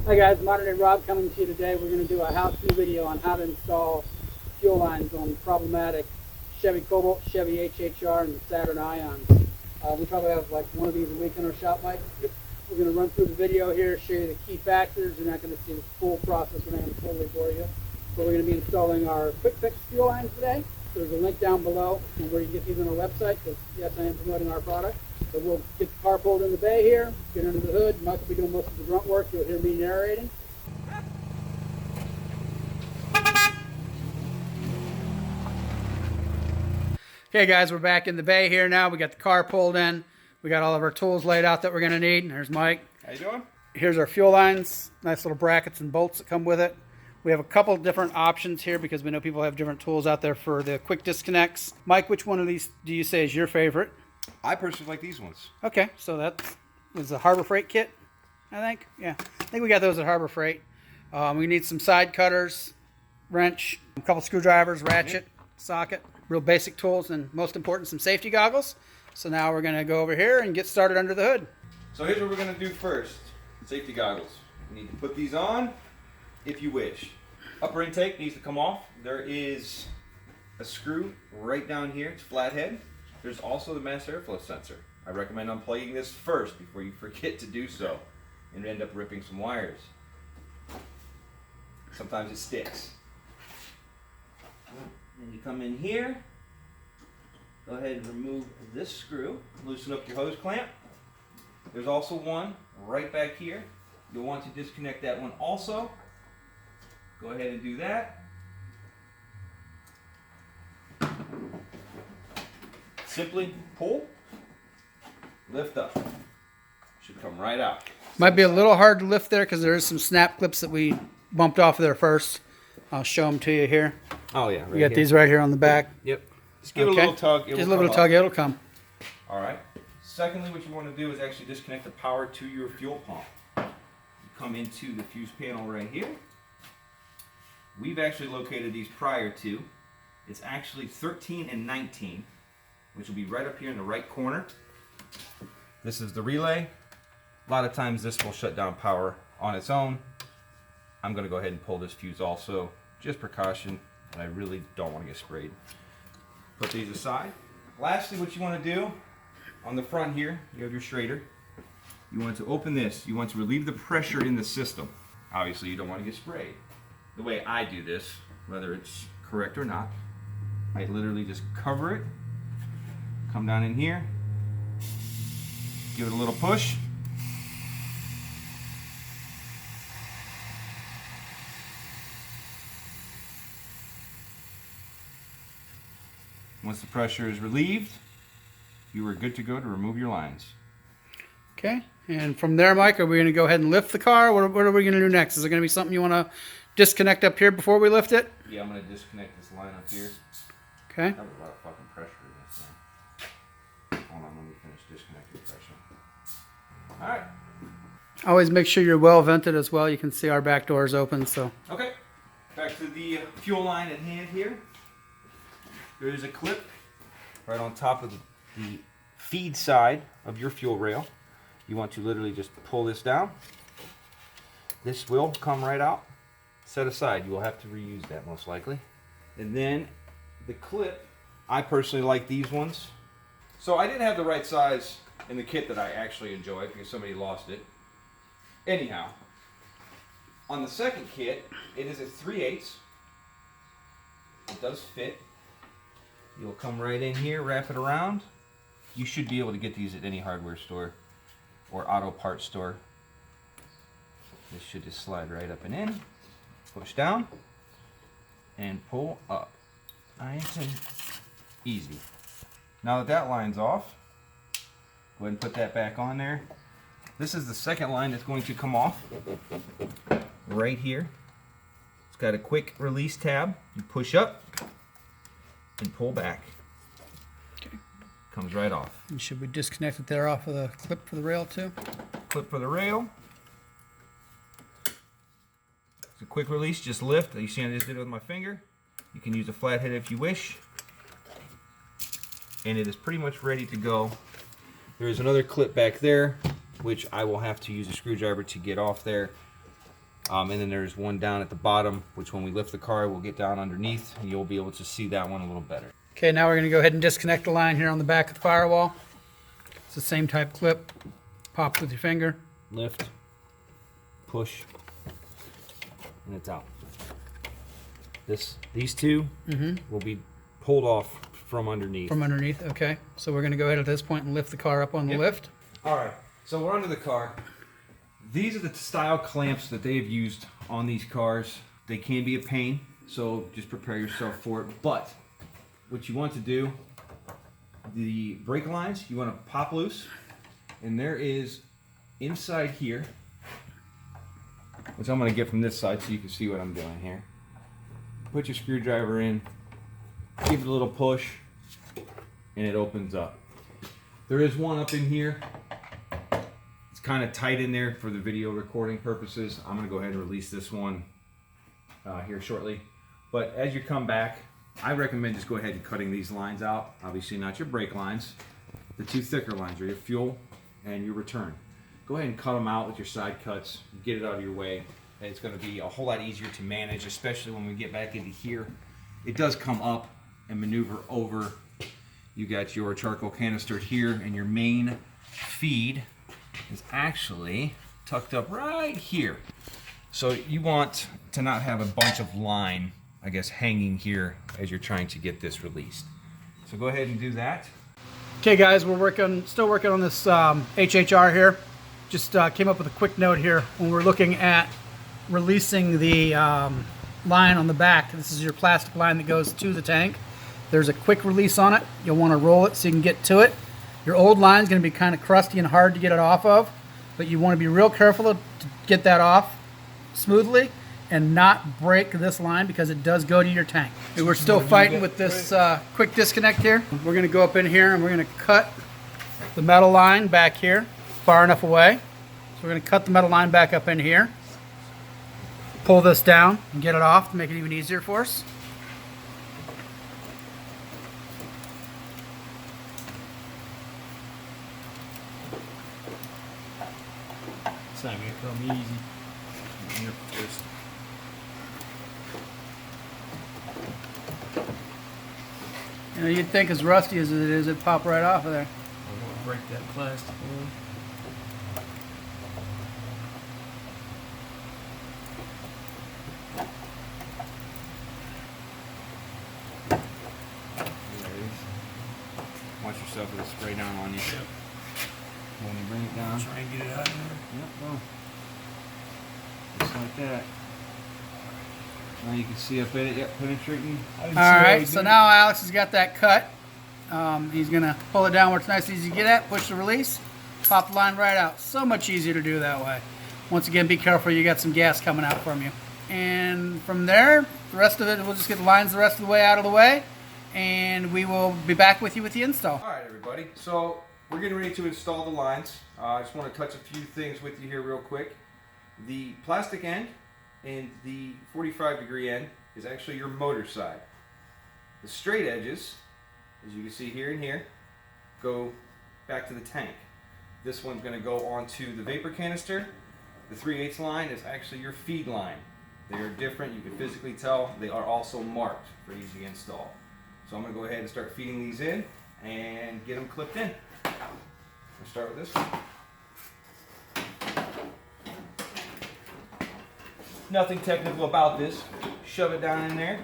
Hi guys, Modern Day Rob coming to you today. We're going to do a how-to video on how to install fuel lines on problematic Chevy Cobalt, Chevy HHR, and Saturn Ions. We probably have like one of these a week in our shop, Mike. Yep. We're going to run through the video here, show you the key factors. You're not going to see the full process. We're not going to totally bore you. But we're going to be installing our quick fix fuel lines today. There's a link down below and where you can get these on our website, because yes, I am promoting our product. So we'll get the car pulled in the bay here, get under the hood. Mike will be doing most of the grunt work. You'll hear me narrating. Okay guys, we're back in the bay here now. We got the car pulled in. We got all of our tools laid out that we're going to need. There's Mike. How you doing? Here's our fuel lines. Nice little brackets and bolts that come with it. We have a couple different options here because we know people have different tools out there for the quick disconnects. Mike, which one of these do you say is your favorite? I personally like these ones. Okay, so that was the Harbor Freight kit, I think. Yeah, I think we got those at Harbor Freight. We need some side cutters, wrench, a couple screwdrivers, ratchet, socket, real basic tools, and most important, some safety goggles. So now we're going to go over here and get started under the hood. So here's what we're going to do first. Safety goggles. You need to put these on if you wish. Upper intake needs to come off. There is a screw right down here. It's flathead. There's also the mass airflow sensor. I recommend unplugging this first before you forget to do so and end up ripping some wires. Sometimes it sticks. Then you come in here, go ahead and remove this screw, loosen up your hose clamp. There's also one right back here. You'll want to disconnect that one also. Go ahead and do that. Simply pull, lift up. Should come right out. Might be a little hard to lift there because there is some snap clips that we bumped off of there first. I'll show them to you here. Oh yeah, We got these right here on the back. Yep. Just give it a little tug. Just a little tug, it'll come. All right. Secondly, what you want to do is actually disconnect the power to your fuel pump. You come into the fuse panel right here. We've actually located these prior to. It's actually 13 and 19, which will be right up here in the right corner. This is the relay. A lot of times this will shut down power on its own. I'm going to go ahead and pull this fuse also, just precaution, and I really don't want to get sprayed. Put these aside. Lastly, what you want to do, on the front here, you have your Schrader. You want to open this. You want to relieve the pressure in the system. Obviously, you don't want to get sprayed. The way I do this, whether it's correct or not, I literally just cover it, come down in here, give it a little push. Once the pressure is relieved, you are good to go to remove your lines. Okay, and from there, Mike, are we going to go ahead and lift the car? What are we going to do next? Is there going to be something you want to disconnect up here before we lift it? Yeah, I'm going to disconnect this line up here. Okay. I have a lot of fucking pressure in this thing. Hold on, let me finish disconnecting the pressure. Alright. Always make sure you're well vented as well. You can see our back doors open, so. Okay, back to the fuel line at hand here. There is a clip right on top of the feed side of your fuel rail. You want to literally just pull this down. This will come right out. Set aside. You will have to reuse that most likely. And then the clip, I personally like these ones. So I didn't have the right size in the kit that I actually enjoyed because somebody lost it. Anyhow, on the second kit, it is a 3/8. It does fit. You'll come right in here, wrap it around. You should be able to get these at any hardware store or auto parts store. This should just slide right up and in. Push down and pull up. Nice and easy. Now that that line's off, go ahead and put that back on there. This is the second line that's going to come off right here. It's got a quick release tab. You push up and pull back. Okay. Comes right off. And should we disconnect it there off of the clip for the rail too? Clip for the rail. It's a quick release, just lift. You see I just did it with my finger. You can use a flathead if you wish. And it is pretty much ready to go. There is another clip back there, which I will have to use a screwdriver to get off there. And then there's one down at the bottom, which when we lift the car, we'll get down underneath and you'll be able to see that one a little better. Okay, now we're going to go ahead and disconnect the line here on the back of the firewall. It's the same type clip. Pops with your finger. Lift, push, and it's out. These two will be pulled off from underneath. From underneath, okay. So we're going to go ahead at this point and lift the car up on the lift. All right, so we're under the car. These are the style clamps that they have used on these cars. They can be a pain, so just prepare yourself for it. But what you want to do, the brake lines, you want to pop loose, and there is inside here, which I'm going to get from this side so you can see what I'm doing here. Put your screwdriver in, give it a little push, and it opens up. There is one up in here. It's kind of tight in there for the video recording purposes. I'm going to go ahead and release this one here shortly. But as you come back, I recommend just go ahead and cutting these lines out. Obviously not your brake lines. The two thicker lines are your fuel and your return. Go ahead and cut them out with your side cuts. Get it out of your way. And it's going to be a whole lot easier to manage, especially when we get back into here. It does come up and maneuver over. You got your charcoal canister here, and your main feed is actually tucked up right here. So you want to not have a bunch of line, I guess, hanging here as you're trying to get this released. So go ahead and do that. Okay guys, we're still working on this HHR here. Just came up with a quick note here when we're looking at releasing the line on the back. This is your plastic line that goes to the tank. There's a quick release on it. You'll want to roll it so you can get to it. Your old line is going to be kind of crusty and hard to get it off of, but you want to be real careful to get that off smoothly and not break this line because it does go to your tank. We're still fighting with this quick disconnect here. We're going to go up in here and we're going to cut the metal line back here far enough away. So we're going to cut the metal line back up in here. Pull this down and get it off to make it even easier for us. It's not gonna come easy. You know, you'd think as rusty as it is, it'd pop right off of there. I'm gonna break that plastic one. Watch yourself with a spray down on you. Yep. When you bring it down. Try and get it out of there. Yep, well, just like that. Now you can see up in it, yep, penetrating. Alright, so now Alex has got that cut. He's going to pull it down where it's nice and easy to get at, push the release, pop the line right out. So much easier to do that way. Once again, be careful, you got some gas coming out from you. And from there, the rest of it, we'll just get the lines the rest of the way out of the way, and we will be back with you with the install. Alright everybody, so we're getting ready to install the lines. I just want to touch a few things with you here real quick. The plastic end and the 45-degree end is actually your motor side. The straight edges, as you can see here and here, go back to the tank. This one's going to go onto the vapor canister. The 3/8 line is actually your feed line. They are different, you can physically tell. They are also marked for easy install. So I'm going to go ahead and start feeding these in and get them clipped in. We'll start with this one. Nothing technical about this. Shove it down in there.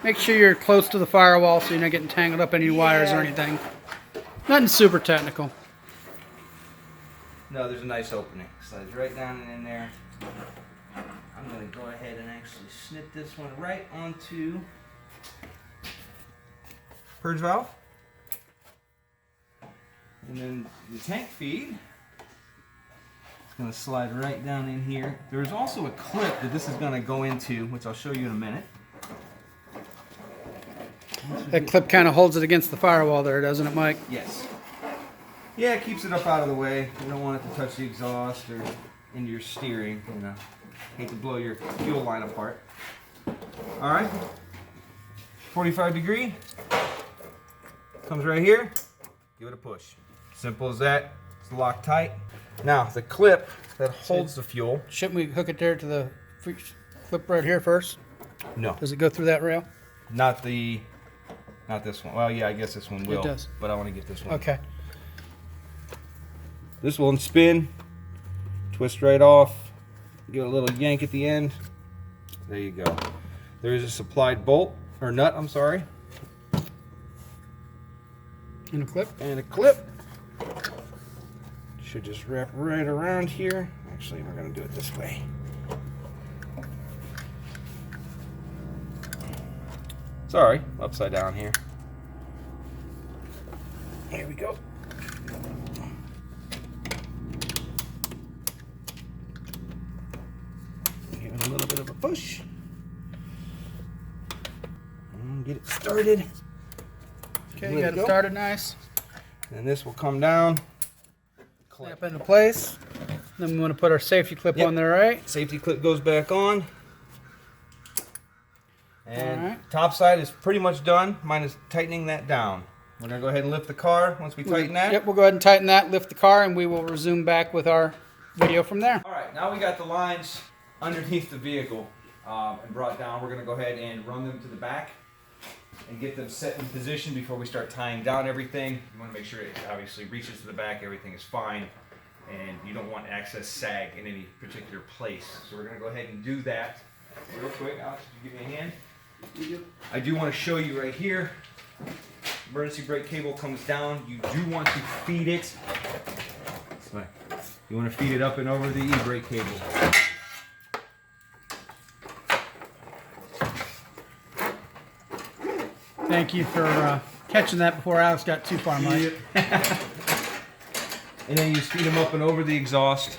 Make sure you're close to the firewall so you're not getting tangled up in any wires or anything. Nothing super technical. No, there's a nice opening. Slides right down and in there. I'm going to go ahead and actually snip this one right onto purge valve. And then the tank feed. Going to slide right down in here. There's also a clip that this is going to go into, which I'll show you in a minute. That clip kind of holds it against the firewall there, doesn't it, Mike? Yes. Yeah, it keeps it up out of the way. You don't want it to touch the exhaust or into your steering. You know, hate to blow your fuel line apart. All right. 45-degree. Comes right here. Give it a push. Simple as that. It's locked tight. Now, the clip that holds the fuel. Shouldn't we hook it there to the clip right here first? No, Does it go through that rail? not this one. Well, yeah, I guess this one will. It does. But I want to get this one. Okay. This will spin, twist right off, give it a little yank at the end. There you go. There is a supplied bolt, or nut, I'm sorry. And a clip? And a clip. Should just wrap right around here. Actually, we're going to do it this way. Sorry, upside down here. Here we go. Give it a little bit of a push. And get it started. Okay, you got it started nice. And this will come down. Clamp into place. Then we want to put our safety clip on there, right? Safety clip goes back on. And Alright. top side is pretty much done, minus tightening that down. We're going to go ahead and lift the car once we tighten that. Yep, we'll go ahead and tighten that, lift the car, and we will resume back with our video from there. Alright, now we got the lines underneath the vehicle and brought down. We're going to go ahead and run them to the back and get them set in position before we start tying down everything. You want to make sure it obviously reaches to the back, everything is fine, and you don't want excess sag in any particular place. So we're going to go ahead and do that real quick. Alex, could you give me a hand? I do want to show you right here. Emergency brake cable comes down. You do want to feed it. You want to feed it up and over the e-brake cable. Thank you for catching that before Alex got too far, Mike. And then you feed them up and over the exhaust.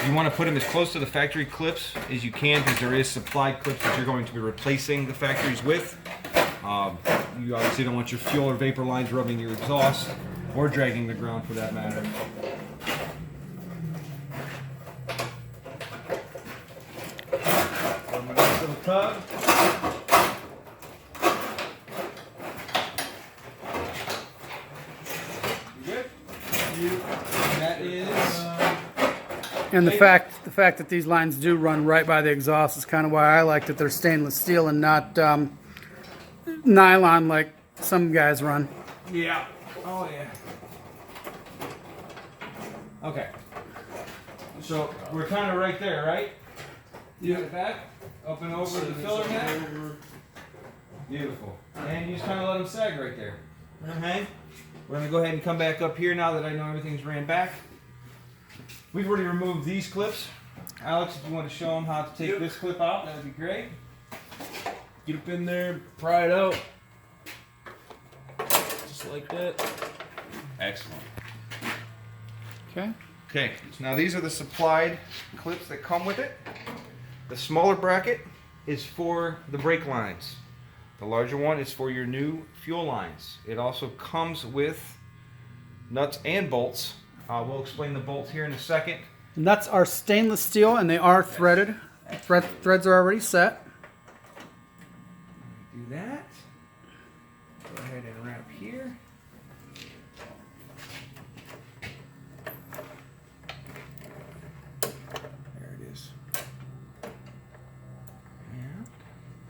You want to put them as close to the factory clips as you can, because there is supplied clips that you're going to be replacing the factories with. You obviously don't want your fuel or vapor lines rubbing your exhaust or dragging the ground for that matter. Nice little tub. You good? That is. And the fact that these lines do run right by the exhaust is kind of why I like that they're stainless steel and not nylon like some guys run. Yeah. Oh yeah. Okay. So we're kind of right there, right? You got it back, up and over the filler mat. Beautiful. And you just kind of let them sag right there. Okay. We're gonna go ahead and come back up here now that I know everything's ran back. We've already removed these clips. Alex, if you want to show them how to take this clip out, that would be great. Get up in there, pry it out. Just like that. Excellent. Okay. Okay, so now these are the supplied clips that come with it. The smaller bracket is for the brake lines. The larger one is for your new fuel lines. It also comes with nuts and bolts. We'll explain the bolts here in a second. The nuts are stainless steel and they are threaded. Threads are already set. Do that. Go ahead and wrap here. There it is.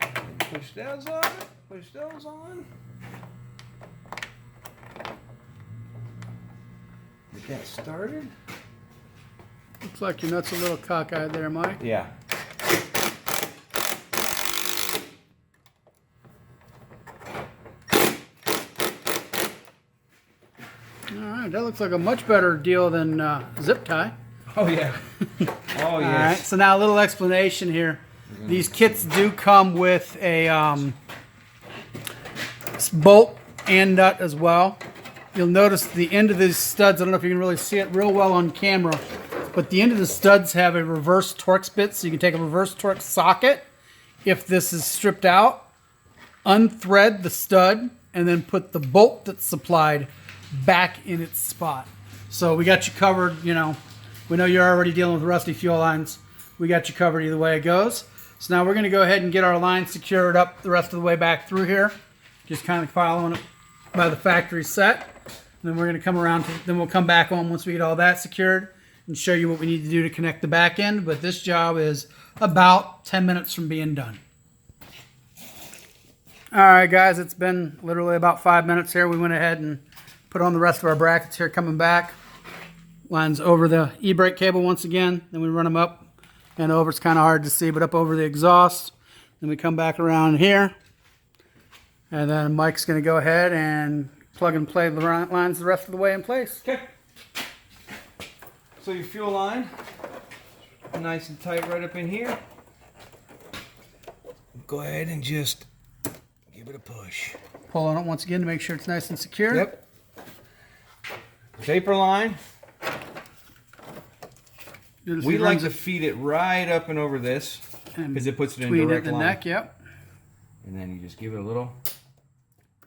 And push those on. Push those on. Get that started. Looks like your nuts a little cockeyed there, Mike. Yeah. Alright, that looks like a much better deal than zip tie. Oh yeah. Oh yes. Alright, so now a little explanation here. These kits do come with a bolt and nut as well. You'll notice the end of these studs, I don't know if you can really see it real well on camera, but the end of the studs have a reverse Torx bit, so you can take a reverse Torx socket if this is stripped out, unthread the stud, and then put the bolt that's supplied back in its spot. So we got you covered, you know. We know you're already dealing with rusty fuel lines. We got you covered either way it goes. So now we're going to go ahead and get our line secured up the rest of the way back through here. Just kind of following it by the factory set. And then we're going to come around to, then we'll come back on once we get all that secured. and show you what we need to do to connect the back end, but this job is about 10 minutes from being done. All right, guys, it's been literally about 5 minutes here. We went ahead and put on the rest of our brackets here coming back. Lines over the e-brake cable once again. Then we run them up and over. It's kind of hard to see, but up over the exhaust. Then we come back around here. And then Mike's going to go ahead and plug and play the lines the rest of the way in place. Okay. So your fuel line, nice and tight right up in here. Go ahead and just give it a push. Pull on it once again to make sure it's nice and secure. Yep. Vapor line. We like to feed it right up and over this because it puts it in direct line. Neck, yep. And then you just give it a little.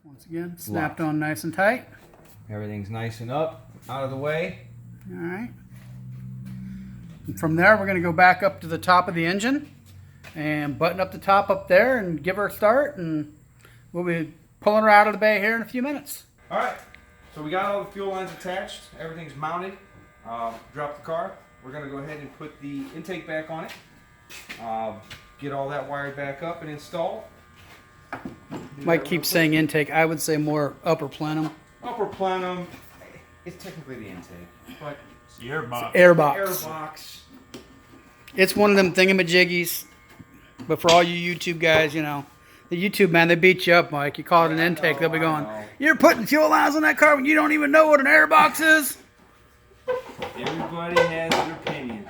Once again, snapped on nice and tight. Everything's nice and up, out of the way. All right. And from there, we're going to go back up to the top of the engine and button up the top up there and give her a start, and we'll be pulling her out of the bay here in a few minutes. All right. So we got all the fuel lines attached. Everything's mounted. Drop the car. We're going to go ahead and put the intake back on it. Get all that wired back up and installed. Mike keeps saying intake. I would say more upper plenum. Upper plenum. It's technically the intake, but it's the airbox. Airbox. It's one of them thingamajiggies. But for all you YouTube guys, you know, the YouTube man, they beat you up, Mike. You call it an intake, they'll be going, "You're putting fuel lines on that car when you don't even know what an airbox is." Everybody has their opinion.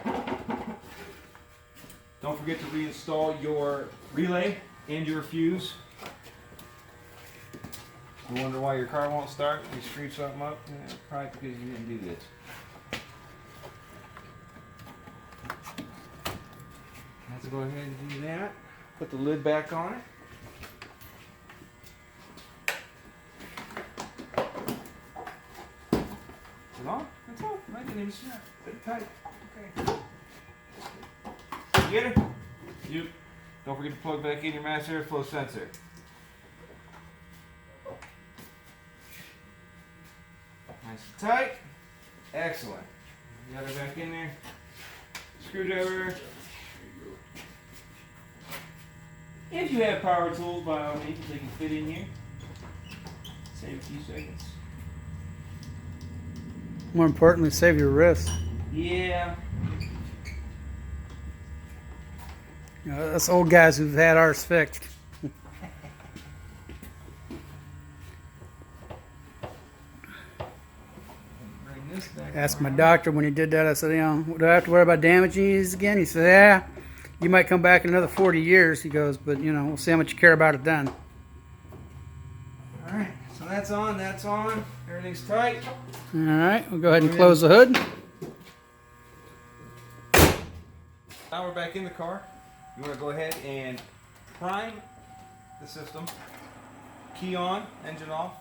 Don't forget to reinstall your relay and your fuse. You wonder why your car won't start? You screw something up? Yeah, probably because you didn't do this. Let's go ahead and do that. Put the lid back on it. Is it on? That's on. I didn't even snap. Bit tight. Okay. You get it? Yep. Don't forget to plug back in your mass airflow sensor. Nice and tight. Excellent. You got it back in there. Screwdriver. If you have power tools, by all means, they can fit in here. Save a few seconds. More importantly, save your wrist. Yeah. You know, us old guys who've had ours fixed. Asked my doctor when he did that, I said, you know, do I have to worry about damaging these again? He said, yeah, you might come back in another 40 years. He goes, but, you know, we'll see how much you care about it then. All right, so that's on, that's on. Everything's tight. All right, we'll go ahead and close the hood. Now we're back in the car. You want to go ahead and prime the system. Key on, engine off.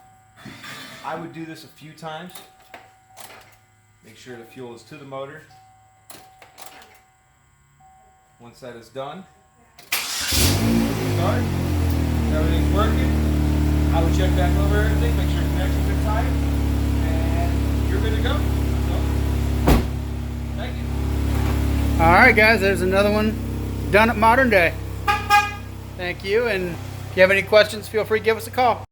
I would do this a few times. Make sure the fuel is to the motor. Once that is done, start. Everything's working. I would check back over everything, make sure connections are tight, and you're good to go. So, thank you. All right, guys, there's another one done at modern day. Thank you, and if you have any questions, feel free to give us a call.